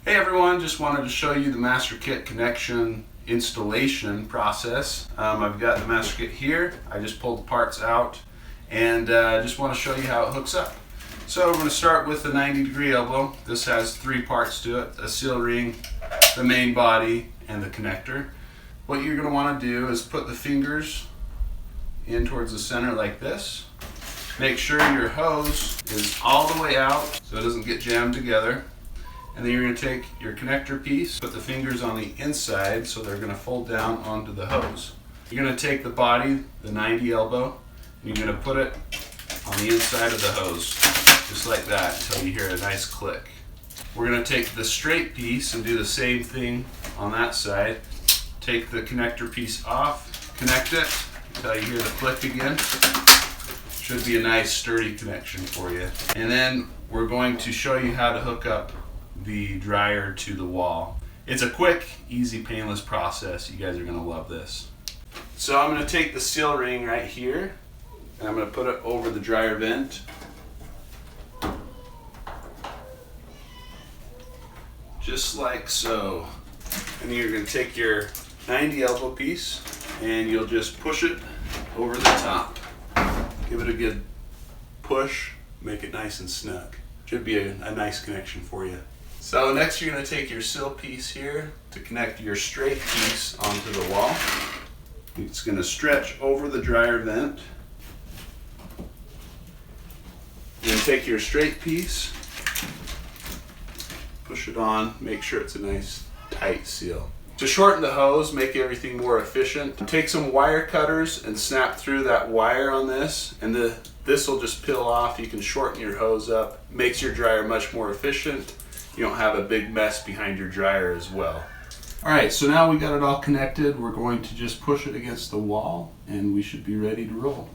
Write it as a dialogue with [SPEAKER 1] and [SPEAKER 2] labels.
[SPEAKER 1] Hey everyone, just wanted to show you the master kit connection installation process. I've got the master kit here. I just pulled the parts out and just want to show you how it hooks up. So we're going to start with the 90-degree elbow. This has three parts to it: a seal ring, the main body, and the connector. What you're going to want to do is put the fingers in towards the center like this. Make sure your hose is all the way out so it doesn't get jammed together. And then you're going to take your connector piece, put the fingers on the inside so they're going to fold down onto the hose. You're going to take the body, the 90 elbow, and you're going to put it on the inside of the hose, just like that, until you hear a nice click. We're going to take the straight piece and do the same thing on that side. Take the connector piece off, connect it until you hear the click again. Should be a nice sturdy connection for you. And then we're going to show you how to hook up the dryer to the wall. It's a quick, easy, painless process. You guys are going to love this. So I'm going to take the seal ring right here and I'm going to put it over the dryer vent. Just like so. And then you're going to take your 90 elbow piece and you'll just push it over the top. Give it a good push, make it nice and snug. Should be a nice connection for you. So next you're going to take your seal piece here to connect your straight piece onto the wall. It's going to stretch over the dryer vent. Then take your straight piece, push it on, make sure it's a nice tight seal. To shorten the hose, make everything more efficient, take some wire cutters and snap through that wire on this, and this will just peel off. You can shorten your hose up, makes your dryer much more efficient. You don't have a big mess behind your dryer as well. Alright, so now we got it all connected. We're going to just push it against the wall and we should be ready to roll.